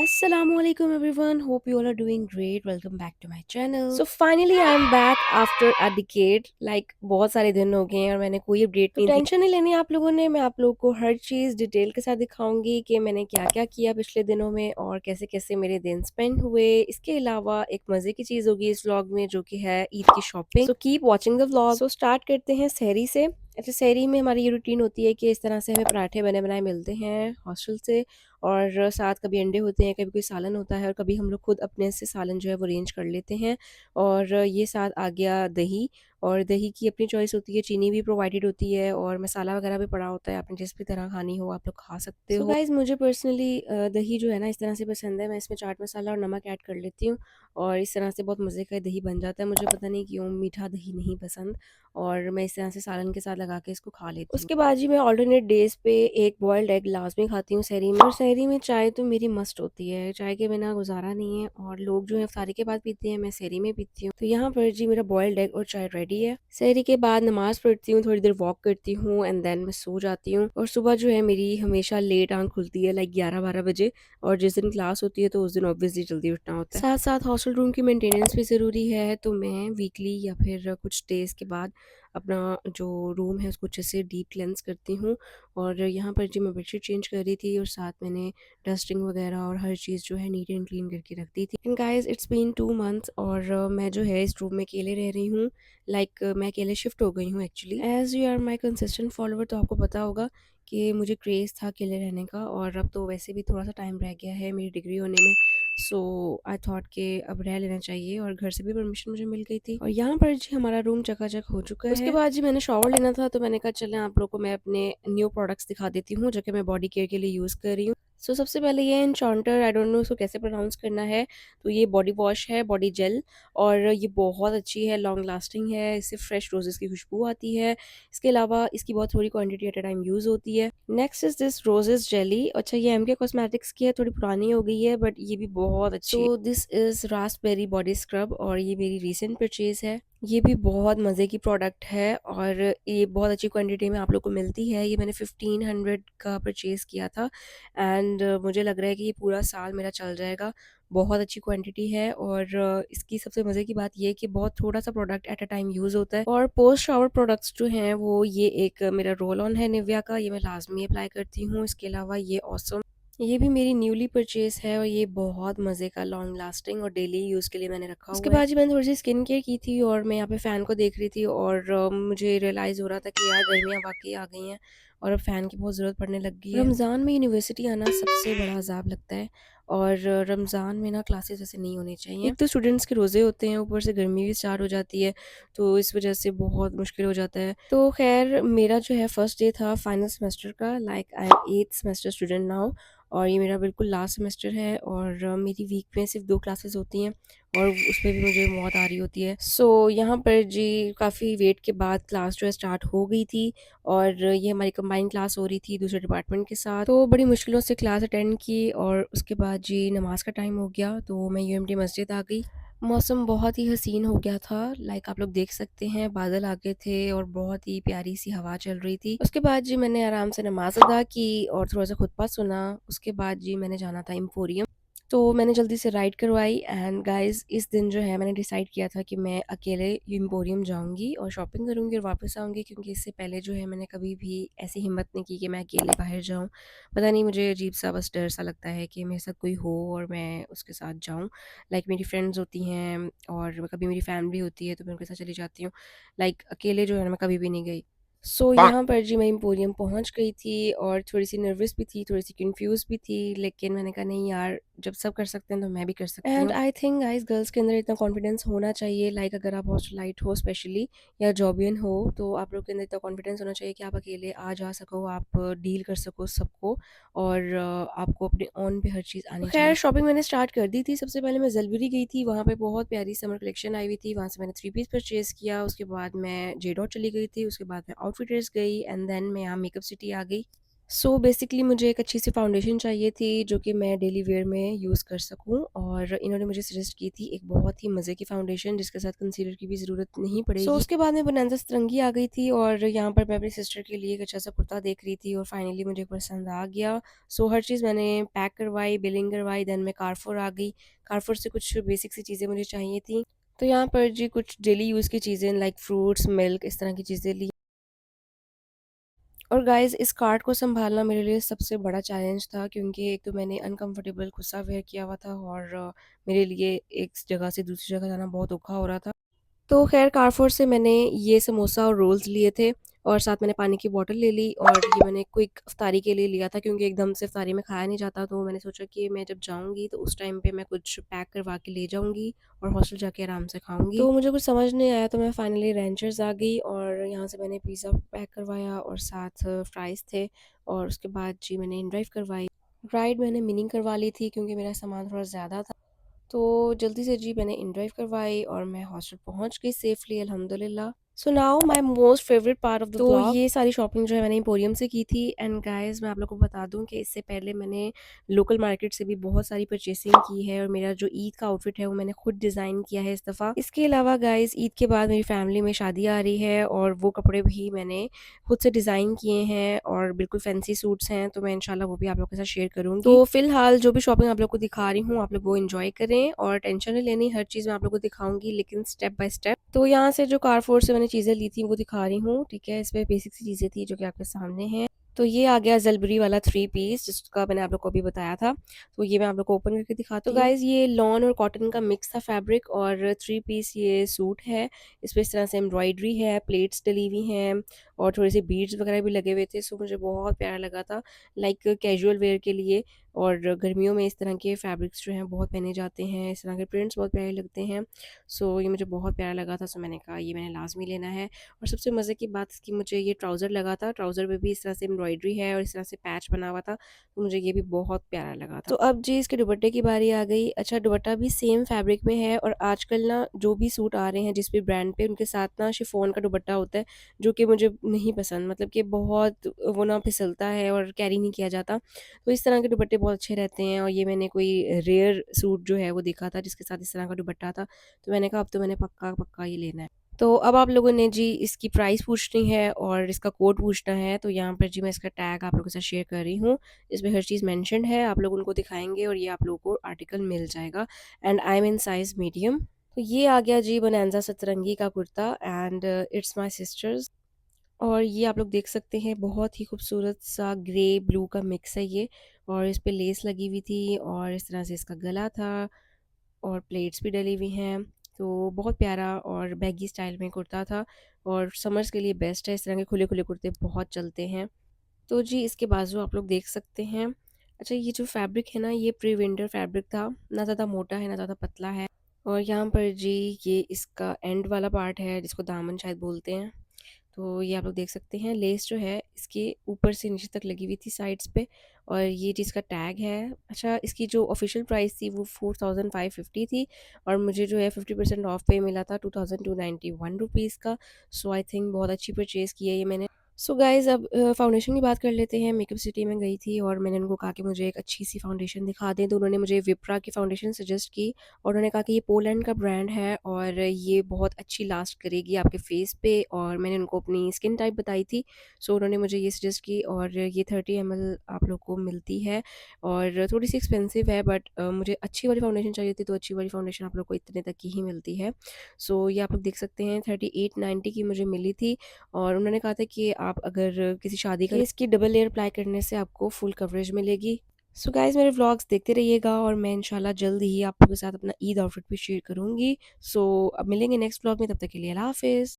Assalamualaikum everyone. Hope you all are doing great. Welcome back to my channel. So finally I am back after a decade. Like बहुत सारे दिन हो गए हैं और मैंने कोई अपडेट नहीं दी। टेंशन नहीं लेनी आप लोगों ने। मैं आप लोगों को हर चीज़ डिटेल के साथ दिखाऊंगी कि मैंने क्या क्या किया पिछले दिनों में और कैसे कैसे मेरे दिन स्पेंड हुए। इसके अलावा एक मज़े की चीज़ होगी इस व्लॉग में जो कि है ईद की shopping. So keep watching the vlog. So start करते हैं सहरी से। अच्छा, सहरी में हमारी ये रूटीन होती है कि इस तरह से हमें पराठे बने बनाए मिलते हैं हॉस्टल से और साथ कभी अंडे होते हैं, कभी कोई सालन होता है और कभी हम लोग खुद अपने से सालन जो है वो अरेंज कर लेते हैं। और ये साथ आ गया दही, और दही की अपनी चॉइस होती है, चीनी भी प्रोवाइडेड होती है और मसाला वगैरह भी पड़ा होता है, आपने जिस भी तरह खानी हो आप लोग खा सकते हो। गाइस मुझे पर्सनली दही जो है ना इस तरह से पसंद है, मैं इसमें चाट मसाला और नमक ऐड कर लेती हूँ और इस तरह से बहुत मज़े का दही बन जाता है। मुझे पता नहीं क्यों मीठा दही नहीं पसंद और मैं इस तरह से सालन के साथ लगा के इसको खा लेती हूँ। उसके बाद जी मैं ऑल्टरनेट डेज़ पे एक बॉइल्ड एग लाज़मी खाती हूँ सहरी में, और सहरी में चाय तो मेरी मस्ट होती है, चाय के बिना गुज़ारा नहीं है। और लोग जो है इफ्तारी के बाद पीते हैं, मैं सहरी में पीती हूँ। तो यहाँ पर जी मेरा बॉइल्ड एग और चाय रेडी है। सहरी के बाद नमाज़ पढ़ती हूँ, थोड़ी देर वॉक करती हूँ एंड देन मैं सो जाती हूँ। और सुबह जो है मेरी हमेशा लेट आँख खुलती है, लाइक 11-12 बजे, और जिस दिन क्लास होती है तो उस दिन ऑब्वियसली जल्दी उठना होता है। साथ साथ हॉस्टल रूम की मेंटेनेंस भी ज़रूरी है, तो मैं वीकली या फिर कुछ डेज़ के बाद अपना जो रूम है उसको अच्छे से डीप क्लेंस करती हूँ। और यहाँ पर जी मैं बेडशीट चेंज कर रही थी और साथ मैंने डस्टिंग वगैरह और हर चीज़ जो है नीट एंड क्लीन करके रख दी थी। And guys it's been 2 months और मैं जो है इस रूम में अकेले रह रही हूँ। लाइक मैं अकेले शिफ्ट हो गई हूँ actually. As you are my consistent follower तो आपको पता होगा कि मुझे क्रेज़ था अकेले रहने का, और अब तो वैसे भी थोड़ा सा टाइम रह गया है मेरी डिग्री होने में। सो आई थॉट कि अब रह लेना चाहिए, और घर से भी परमिशन मुझे मिल गई थी। और यहाँ पर जी हमारा रूम चकाचक हो चुका है। उसके बाद जी मैंने शॉवर लेना था, तो मैंने कहा चलें आप लोग को मैं अपने न्यू प्रोडक्ट्स दिखा देती हूँ जो कि मैं बॉडी केयर के लिए यूज़ कर रही हूँ। सो सबसे पहले ये एनचांटर, आई डोंट नो इसको कैसे प्रोनाउंस करना है। तो ये बॉडी वॉश है, बॉडी जेल, और ये बहुत अच्छी है, लॉन्ग लास्टिंग है, इससे फ्रेश रोजेस की खुशबू आती है। इसके अलावा इसकी बहुत थोड़ी quantity at a time use होती है। Next is this roses jelly. अच्छा, ये एमके कॉस्मेटिक्स की है, थोड़ी पुरानी हो गई है बट ये भी बहुत अच्छी है। So this is Raspberry body scrub, और ये मेरी रिसेंट परचेज है। ये भी बहुत मज़े की प्रोडक्ट है और ये बहुत अच्छी क्वांटिटी में आप लोग को मिलती है। ये मैंने 1500 का परचेज़ किया था एंड मुझे लग रहा है कि ये पूरा साल मेरा चल जाएगा। बहुत अच्छी क्वांटिटी है, और इसकी सबसे मज़े की बात ये है कि बहुत थोड़ा-सा product at a time use होता है। और पोस्ट शावर प्रोडक्ट्स जो हैं वो ये एक मेरा रोल ऑन है निविया का, ये मैं लाज़मी अप्लाई करती हूँ। इसके अलावा ये ऑसम, ये भी मेरी न्यूली परचेज़ है और ये बहुत मज़े का लॉन्ग लास्टिंग और डेली यूज़ के लिए मैंने रखा उसके हुआ है। बाद जी मैंने थोड़ी-सी स्किन केयर की थी और मैं यहाँ पे फ़ैन को देख रही थी और मुझे रियलाइज़ हो रहा था कि यार गर्मियाँ वाक़ई आ गई हैं और अब फ़ैन की बहुत ज़रूरत पड़ने लग गई है। रमज़ान में यूनिवर्सिटी आना सबसे बड़ा अज़ाब लगता है, और रमज़ान में ना क्लासेस ऐसे नहीं होनी चाहिए। एक तो स्टूडेंट्स के रोज़े होते हैं, ऊपर से गर्मी भी स्टार्ट हो जाती है, तो इस वज़ह से बहुत मुश्किल हो जाता है। तो ख़ैर मेरा जो है फर्स्ट डे था फाइनल सेमेस्टर का, like I am 8th semester student now, और ये मेरा बिल्कुल लास्ट सेमेस्टर है और मेरी वीक में सिर्फ 2 क्लासेस होती हैं और उसमें भी मुझे मौत आ रही होती है। सो यहाँ पर जी काफ़ी वेट के बाद क्लास जो है स्टार्ट हो गई थी, और ये हमारी कंबाइंड क्लास हो रही थी दूसरे डिपार्टमेंट के साथ। तो बड़ी मुश्किलों से क्लास अटेंड की और उसके बाद जी नमाज़ का टाइम हो गया, तो मैं यूएमटी मस्जिद आ गई। मौसम बहुत ही हसीन हो गया था, लाइक आप लोग देख सकते हैं बादल आ गए थे और बहुत ही प्यारी सी हवा चल रही थी। उसके बाद जी मैंने आराम से नमाज़ अदा की और थोड़ा-सा खुतबा सुना। उसके बाद जी मैंने जाना था एम्पोरियम, तो मैंने जल्दी से राइड करवाई। एंड गाइस इस दिन जो है मैंने डिसाइड किया था कि मैं अकेले एम्पोरियम जाऊँगी और शॉपिंग करूँगी और वापस आऊँगी, क्योंकि इससे पहले जो है मैंने कभी भी ऐसी हिम्मत नहीं की कि मैं अकेले बाहर जाऊँ। पता नहीं मुझे अजीब-सा बस डर सा लगता है कि मेरे साथ कोई हो और मैं उसके साथ जाऊँ। लाइक मेरी फ्रेंड्स होती हैं और कभी मेरी फैमिली होती है तो मैं उनके साथ चली जाती हूँ। लाइक अकेले जो है ना मैं कभी भी नहीं गई। सो यहाँ पर जी मैं एम्पोरियम पहुँच गई थी और थोड़ी-सी नर्वस भी थी, थोड़ी-सी कन्फ्यूज़ भी थी, लेकिन मैंने कहा नहीं यार, जब सब कर सकते हैं तो मैं भी कर सकती हूँ। And I think guys girls के अंदर इतना कॉन्फिडेंस होना चाहिए, लाइक अगर आप हॉस्टलाइट हो स्पेशली या जॉबियन हो, तो आप लोग के अंदर इतना कॉन्फिडेंस होना चाहिए कि आप अकेले आ जा सको, आप डील कर सको सबको, और आपको अपने ओन पे हर चीज़ आनी चाहिए। खैर शॉपिंग मैंने स्टार्ट कर दी थी। सबसे पहले मैं ज़लबरी गई थी, वहाँ पे बहुत प्यारी समर कलेक्शन आई हुई थी, वहाँ से मैंने 3 पीस परचेज़ किया। उसके बाद मैं जे डॉट चली गई थी, उसके बाद मैं आउटफिटर्स गई एंड देन मैं यहाँ मेकअप सिटी आ गई। सो बेसिकली मुझे एक अच्छी सी फाउंडेशन चाहिए थी जो कि मैं डेली वेयर में यूज़ कर सकूं, और इन्होंने मुझे सजेस्ट की थी एक बहुत ही मज़े की फाउंडेशन जिसके साथ कंसीलर की भी ज़रूरत नहीं पड़ेगी। सो उसके बाद में बोनांजा सतरंगी आ गई थी, और यहाँ पर मैं अपनी सिस्टर के लिए एक अच्छा सा कुर्ता देख रही थी और फाइनली मुझे पसंद आ गया। सो हर चीज़ मैंने पैक करवाई, बिलिंग करवाई, देन मैं कारफोर आ गई। कारफोर से कुछ बेसिक सी चीज़ें मुझे चाहिए थी, तो यहाँ पर जी कुछ डेली यूज़ की चीज़ें लाइक फ्रूट्स, मिल्क, इस तरह की चीज़ें ली। और गाइज़ इस कार्ट को सँभालना मेरे लिए सबसे बड़ा चैलेंज था, क्योंकि एक तो मैंने अनकम्फ़र्टेबल कुर्ता वेयर किया हुआ था, और मेरे लिए एक जगह से दूसरी जगह जाना बहुत औखा हो रहा था। तो ख़ैर कारफोर से मैंने ये समोसा और रोल्स लिए थे, और साथ मैंने पानी की बॉटल ले ली, और ये मैंने क्विक इफ्तारी के लिए लिया था क्योंकि एकदम से इफ्तारी में खाया नहीं जाता, तो मैंने सोचा कि मैं जब जाऊँगी तो उस टाइम पे मैं कुछ पैक करवा के ले जाऊँगी और हॉस्टल जाके आराम से खाऊँगी। तो मुझे कुछ समझ नहीं आया, तो मैं फाइनली रेंचर्स आ गई, और यहाँ से मैंने पिज़्ज़ा पैक करवाया और साथ फ्राइज़ थे, और उसके बाद जी मैंने इन ड्राइव करवाई। राइड मैंने मिनी करवा ली थी क्योंकि मेरा सामान थोड़ा ज़्यादा था। तो जल्दी से जी मैंने इन ड्राइव करवाई और मैं हॉस्टल पहुंच गई सेफली, अल्हम्दुलिल्लाह। So now my most favourite part of the vlog. तो ये सारी शॉपिंग जो है मैंने एम्पोरियम से की थी, एंड गाइस मैं आप लोगों को बता दूं कि इससे पहले मैंने लोकल मार्केट से भी बहुत सारी परचेसिंग की है, और मेरा जो ईद का आउटफिट है वो मैंने खुद डिज़ाइन किया है इस दफ़ा। इसके अलावा गाइस ईद के बाद मेरी फैमिली में शादी आ रही है, और वो कपड़े भी मैंने खुद से डिज़ाइन किए हैं और बिल्कुल फैंसी सूट्स हैं, तो मैं इंशाल्लाह वो भी आप लोगों के साथ शेयर करूँगी। तो फिलहाल जो भी शॉपिंग आप लोग को दिखा रही हूँ आप लोग वो एंजॉय करें, और टेंशन नहीं लेनी, हर चीज़ मैं आप लोग को दिखाऊंगी लेकिन स्टेप बाय स्टेप। तो यहाँ से जो कारफोर से मैंने चीज़ें ली थी वो दिखा रही हूँ, ठीक है। इसमें बेसिक सी चीज़ें थी जो कि आपके सामने हैं। तो ये आ गया जलबरी वाला थ्री पीस जिसका मैंने आप लोग को अभी बताया था, तो ये मैं आप लोग को ओपन करके दिखाती हूँ। तो गाइज ये लॉन और कॉटन का मिक्स था फैब्रिक, और थ्री पीस ये सूट है। इस पर इस तरह से एम्ब्रॉयडरी है, प्लेट्स डली हुई हैं, और थोड़े से बीड्स वगैरह भी लगे हुए थे। सो मुझे बहुत प्यारा लगा था, लाइक कैजुअल वेयर के लिए। और गर्मियों में इस तरह के फैब्रिक्स जो हैं बहुत पहने जाते हैं, इस तरह के प्रिंट्स बहुत प्यारे लगते हैं। सो ये मुझे बहुत प्यारा लगा था, सो मैंने कहा ये मैंने लाजमी लेना है। और सबसे मज़े की बात इसकी, मुझे ये ट्राउज़र लगा था, ट्राउज़र में भी इस तरह से एम्ब्रॉयडरी है और इस तरह से पैच बना हुआ था, तो मुझे ये भी बहुत प्यारा लगा था। तो अब जी इसके दुपट्टे की बारी आ गई। अच्छा, दुपट्टा भी सेम फैब्रिक में है, और आजकल ना जो भी सूट आ रहे हैं जिस भी ब्रांड पे, उनके साथ ना शिफॉन का दुपट्टा होता है, जो कि मुझे नहीं पसंद, मतलब कि बहुत वो ना फिसलता है और कैरी नहीं किया जाता। तो इस तरह के दुपट्टे बहुत अच्छे रहते हैं, और ये मैंने कोई रेयर सूट जो है वो देखा था जिसके साथ इस तरह का दुपट्टा था, तो मैंने कहा अब तो मैंने पक्का पक्का ये लेना है। तो अब आप लोगों ने जी इसकी प्राइस पूछनी है और इसका कोड पूछना है, तो यहाँ पर जी मैं इसका टैग आप लोगों के साथ शेयर कर रही हूँ। इसमें हर चीज़ मेंशन्ड है, आप लोग उनको दिखाएंगे और ये आप लोगों को आर्टिकल मिल जाएगा। And I am in size medium. तो ये आ गया जी बोनांजा सतरंगी का kurta, and it's my sisters. और ये आप लोग देख सकते हैं बहुत ही खूबसूरत सा ग्रे ब्लू का मिक्स है ये, और इस पे लेस लगी हुई थी, और इस तरह से इसका गला था, और प्लेट्स भी डली हुई हैं। तो बहुत प्यारा और बैगी स्टाइल में कुर्ता था, और समर्स के लिए बेस्ट है, इस तरह के खुले खुले कुर्ते बहुत चलते हैं। तो जी इसके बाजू आप लोग देख सकते हैं। अच्छा, ये जो फैब्रिक है ना ये प्री विंटर फैब्रिक था, ना ज़्यादा मोटा है ना ज़्यादा पतला है। और यहाँ पर जी ये इसका एंड वाला पार्ट है जिसको दामन शायद बोलते हैं। तो ये आप लोग देख सकते हैं, लेस जो है इसके ऊपर से नीचे तक लगी हुई थी साइड्स पे, और ये जिसका टैग है। अच्छा, इसकी जो ऑफिशियल प्राइस थी वो 4550 थी, और मुझे जो है 50% ऑफ पे मिला था 2291 रुपीज़ का। सो आई थिंक बहुत अच्छी परचेज़ की है ये मैंने। सो गाइज़ अब फाउंडेशन की बात कर लेते हैं। मेकअप सिटी में गई थी और मैंने उनको कहा कि मुझे एक अच्छी सी फाउंडेशन दिखा दें, तो उन्होंने मुझे विप्रा की फाउंडेशन सजेस्ट की, और उन्होंने कहा कि ये पोलैंड का ब्रांड है और ये बहुत अच्छी लास्ट करेगी आपके फेस पे, और मैंने उनको अपनी स्किन टाइप बताई थी। सो उन्होंने मुझे ये सजेस्ट की, और ये 30 ml आप लोग को मिलती है, और थोड़ी सी एक्सपेंसिव है, बट मुझे अच्छी वाली फाउंडेशन चाहिए थी, तो अच्छी वाली फाउंडेशन आप लोग को इतने तक की ही मिलती है। सो ये आप लोग देख सकते हैं 3890 की मुझे मिली थी, और उन्होंने कहा था कि आप अगर किसी शादी का इसकी डबल लेयर अप्लाई करने से आपको फुल कवरेज मिलेगी। सो गाइज़ मेरे व्लॉग्स देखते रहिएगा, और मैं इंशाल्लाह जल्द ही आप लोगों के साथ अपना ईद आउटफिट भी शेयर करूँगी। सो अब मिलेंगे नेक्स्ट व्लॉग में, तब तक के लिए अल्लाह हाफ़िज़।